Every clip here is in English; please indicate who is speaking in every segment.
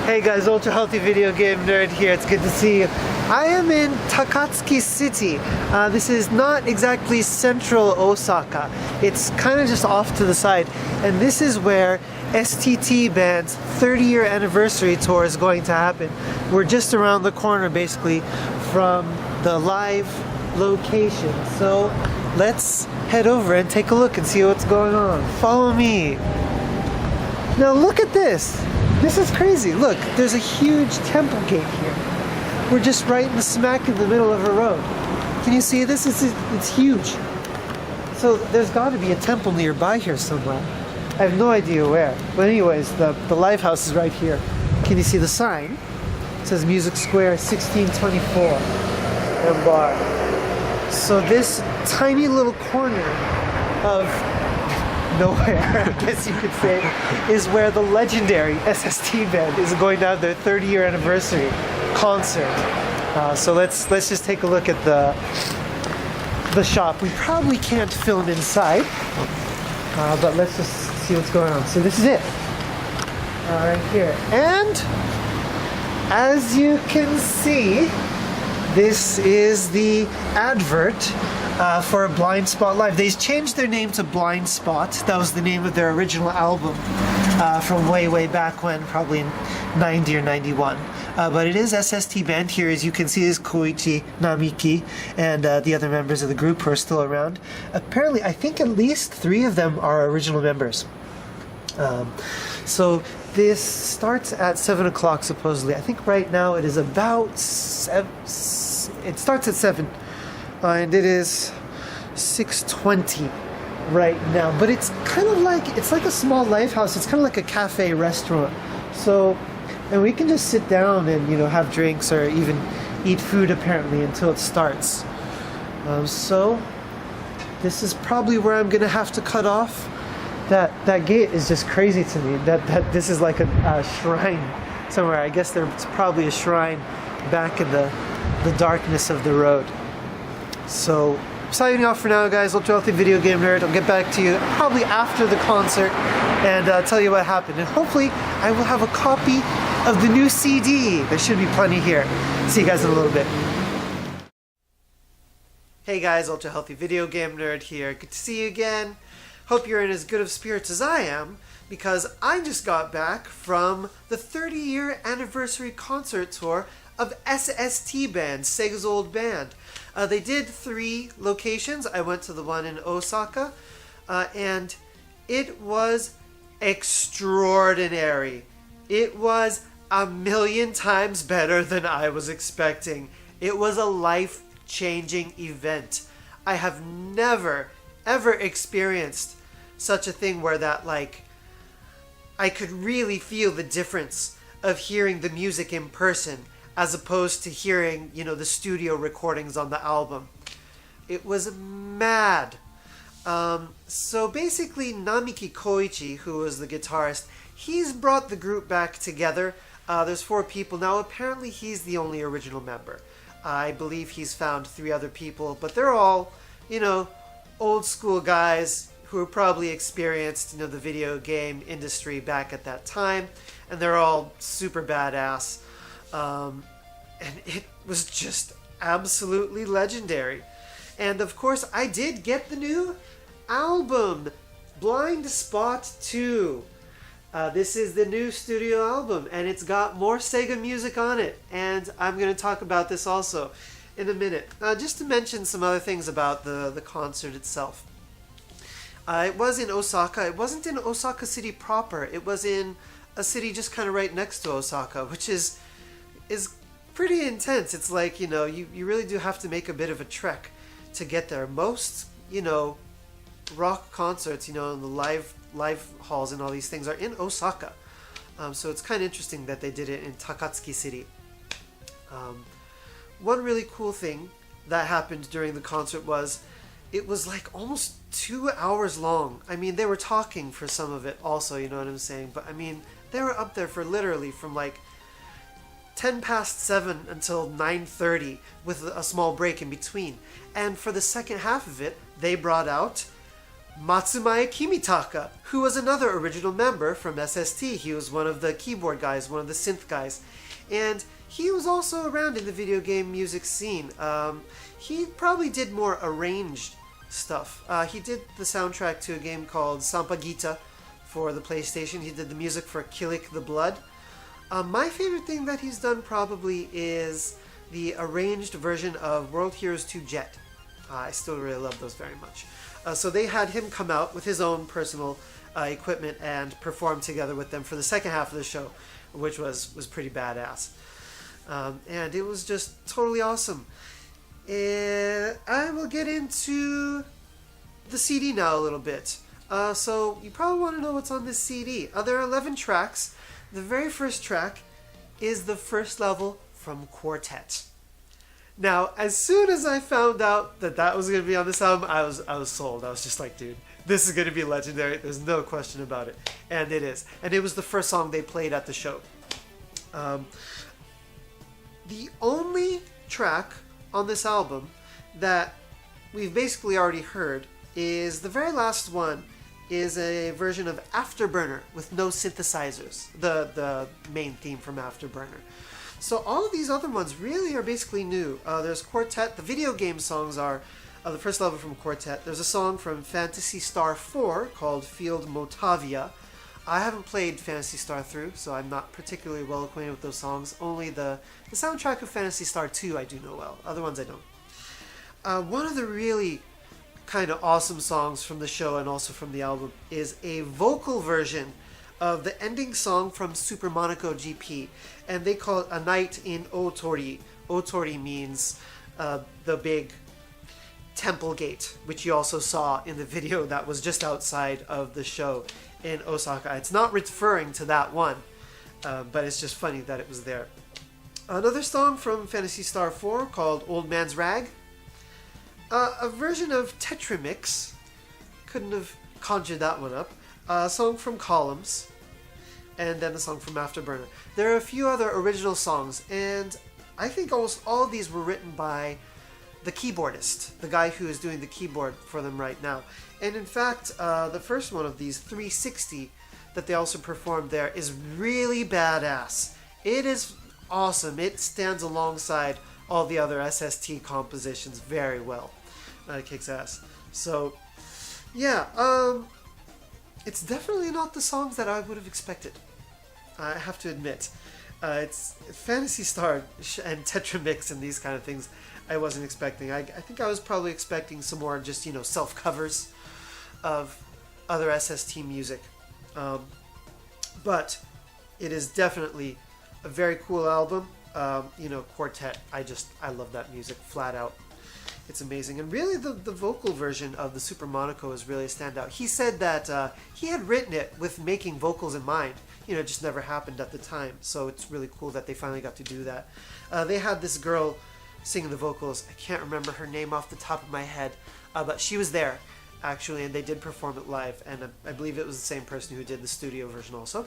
Speaker 1: Hey guys, Ultra Healthy Video Game Nerd here. It's good to see you. I am in Takatsuki City. This is not exactly central Osaka. It's kind of just off to the side. And this is where S.T band's 30-year anniversary tour is going to happen. We're just around the corner basically from the live location. So let's head over and take a look and see what's going on. Follow me. Now look at this. This is crazy. Look, there's a huge temple gate here. We're just right in the smack in the middle of a road. Can you see this? It's huge. So there's got to be a temple nearby here somewhere. I have no idea where. But anyways, the live house is right here. Can you see the sign? It says Music Square 1624 and bar. So this tiny little corner of nowhere, I guess you could say, is where the legendary S.S.T band is going to have their 30-year anniversary concert. So let's just take a look at the shop. We probably can't film inside, but let's just see what's going on. So this is it, right here. And as you can see, this is the advert for Blind Spot Live. They changed their name to Blind Spot. That was the name of their original album from way back when, probably in 90 or 91. But it is S.S.T band. Here, as you can see, is Koichi, Namiki, and the other members of the group who are still around. Apparently, I think at least 3 of them are original members. So this starts at 7 o'clock supposedly. I think right now it is about 7. It starts at 7. And it is 6:20 right now. But it's kind of like, it's like a small live house. It's kind of like a cafe restaurant. So, and we can just sit down and, you know, have drinks or even eat food apparently until it starts. So this is probably where I'm gonna have to cut off. That gate is just crazy to me. That this is like a shrine somewhere. I guess there's probably a shrine back in the darkness of the road. So, signing off for now, guys. Ultra Healthy Video Game Nerd. I'll get back to you probably after the concert and tell you what happened. And hopefully, I will have a copy of the new CD. There should be plenty here. See you guys in a little bit. Hey guys, Ultra Healthy Video Game Nerd here. Good to see you again. Hope you're in as good of spirits as I am, because I just got back from the 30-year anniversary concert tour of S.S.T band, Sega's old band. They did 3 locations. I went to the one in Osaka, and it was extraordinary. It was a million times better than I was expecting. It was a life-changing event. I have never, ever experienced such a thing where that, like, I could really feel the difference of hearing the music in person as opposed to hearing, you know, the studio recordings on the album. It was mad. So basically, Namiki Koichi, who was the guitarist, he's brought the group back together. There's 4 people now. Apparently, he's the only original member. I believe he's found 3 other people, but they're all, you know, old school guys who are probably experienced, you know, the video game industry back at that time, and they're all super badass. And it was just absolutely legendary. And of course, I did get the new album, Blind Spot 2. This is the new studio album, and it's got more Sega music on it. And I'm going to talk about this also in a minute. Just to mention some other things about the concert itself. It was in Osaka. It wasn't in Osaka City proper. It was in a city just kind of right next to Osaka, which is pretty intense. It's like, you know, you really do have to make a bit of a trek to get there. Most, you know, rock concerts, you know, in the live halls and all these things are in Osaka. So it's kind of interesting that they did it in Takatsuki City. One really cool thing that happened during the concert was it was like almost 2 hours long. I mean, they were talking for some of it also, you know what I'm saying? But I mean, they were up there for literally from like 10 past 7 until 9:30 with a small break in between. And for the second half of it, they brought out Matsumae Kimitaka, who was another original member from S.S.T. He was one of the keyboard guys, one of the synth guys. And he was also around in the video game music scene. He probably did more arranged stuff. He did the soundtrack to a game called Sampagita for the PlayStation. He did the music for Kilik the Blood. My favorite thing that he's done probably is the arranged version of World Heroes 2 Jet. I still really love those very much. So they had him come out with his own personal equipment and perform together with them for the second half of the show, which was pretty badass. And it was just totally awesome. I will get into the CD now a little bit. So you probably want to know what's on this CD. There are 11 tracks. The very first track is the first level from Quartet. Now, as soon as I found out that that was going to be on this album, I was sold. I was just like, dude, this is going to be legendary. There's no question about it. And it is. And it was the first song they played at the show. The only track on this album that we've basically already heard is the very last one is a version of Afterburner with no synthesizers, the main theme from Afterburner. So all of these other ones really are basically new. There's Quartet. The video game songs are the first level from Quartet. There's a song from Phantasy Star 4 called Field Motavia. I haven't played Phantasy Star through, so I'm not particularly well acquainted with those songs. Only the soundtrack of Phantasy Star 2 I do know well. Other ones I don't. One of the really kind of awesome songs from the show and also from the album is a vocal version of the ending song from Super Monaco GP, and they call it A Night in Otori. Otori means the big temple gate, which you also saw in the video that was just outside of the show in Osaka. It's not referring to that one, but it's just funny that it was there. Another song from Phantasy Star 4 called Old Man's Rag. A version of Tetramix. Couldn't have conjured that one up. A song from Columns. And then a song from Afterburner. There are a few other original songs, and I think almost all of these were written by the keyboardist, the guy who is doing the keyboard for them right now. And in fact, the first one of these, 360, that they also performed there, is really badass. It is awesome. It stands alongside all the other S.S.T. compositions very well. It kicks ass. So, yeah, it's definitely not the songs that I would have expected. I have to admit. It's Phantasy Star and Tetramix and these kind of things I wasn't expecting. I think I was probably expecting some more just, self-covers of other S.S.T. music. But it is definitely a very cool album. Quartet, I love that music flat out. It's amazing. And really the vocal version of the Super Monaco is really a standout. He said that he had written it with making vocals in mind. It just never happened at the time. So it's really cool that they finally got to do that. They had this girl singing the vocals. I can't remember her name off the top of my head. But she was there, actually, and they did perform it live. And I believe it was the same person who did the studio version also.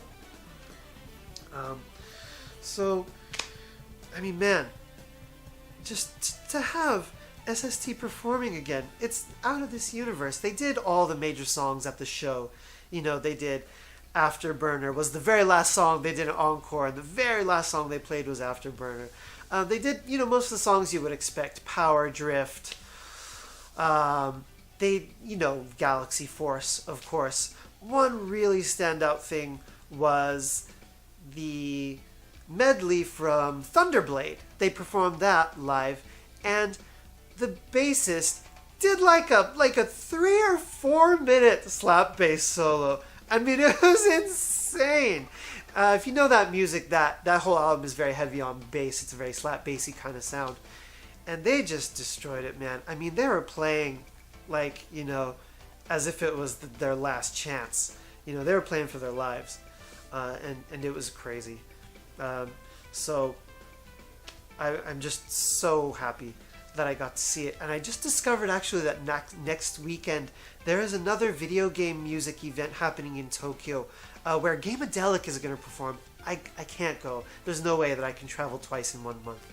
Speaker 1: So, I mean, man, just to have S.S.T. performing again, it's out of this universe. They did all the major songs at the show. They did Afterburner was the very last song. They did an encore, and the very last song they played was Afterburner. They did, most of the songs you would expect. Power Drift. Galaxy Force, of course. One really standout thing was the medley from Thunderblade. They performed that live, and the bassist did like a 3 or 4 minute slap bass solo. I mean, it was insane. If you know that music, that whole album is very heavy on bass. It's a very slap bassy kind of sound, and they just destroyed it, man. I mean, they were playing as if it was their last chance. They were playing for their lives, and it was crazy. So I'm just so happy that I got to see it. And I just discovered actually that next weekend there is another video game music event happening in Tokyo where Gamadelic is going to perform. I can't go. There's no way that I can travel twice in 1 month.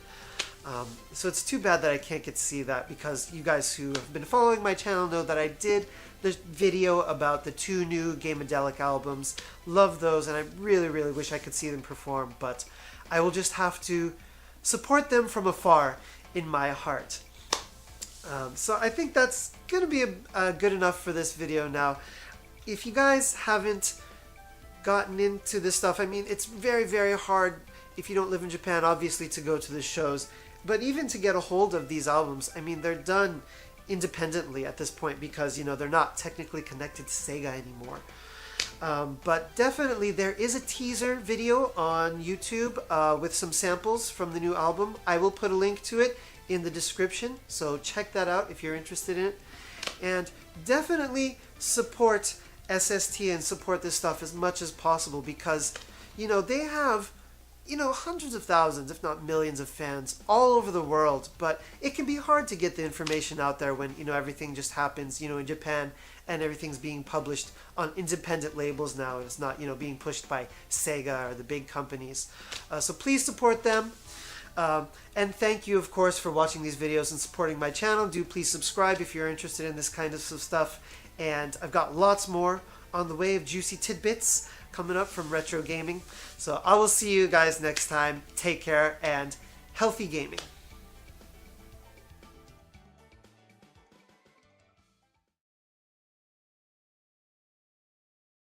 Speaker 1: So it's too bad that I can't get to see that, because you guys who have been following my channel know that I did the video about the 2 new Gameadelic albums. Love those, and I really, really wish I could see them perform, but I will just have to support them from afar in my heart. So I think that's going to be good enough for this video now. If you guys haven't gotten into this stuff, I mean, it's very, very hard if you don't live in Japan, obviously, to go to the shows. But even to get a hold of these albums, I mean, they're done independently at this point, because, you know, they're not technically connected to Sega anymore. But definitely there is a teaser video on YouTube with some samples from the new album. I will put a link to it in the description, so check that out if you're interested in it. And definitely support S.S.T and support this stuff as much as possible, because, you know, they have, you know, hundreds of thousands, if not millions of fans all over the world. But it can be hard to get the information out there when, you know, everything just happens, you know, in Japan, and everything's being published on independent labels now, and it's not, you know, being pushed by Sega or the big companies. So please support them. And thank you, of course, for watching these videos and supporting my channel. Do please subscribe if you're interested in this kind of stuff. And I've got lots more on the way of juicy tidbits coming up from retro gaming. So I will see you guys next time. Take care and healthy gaming.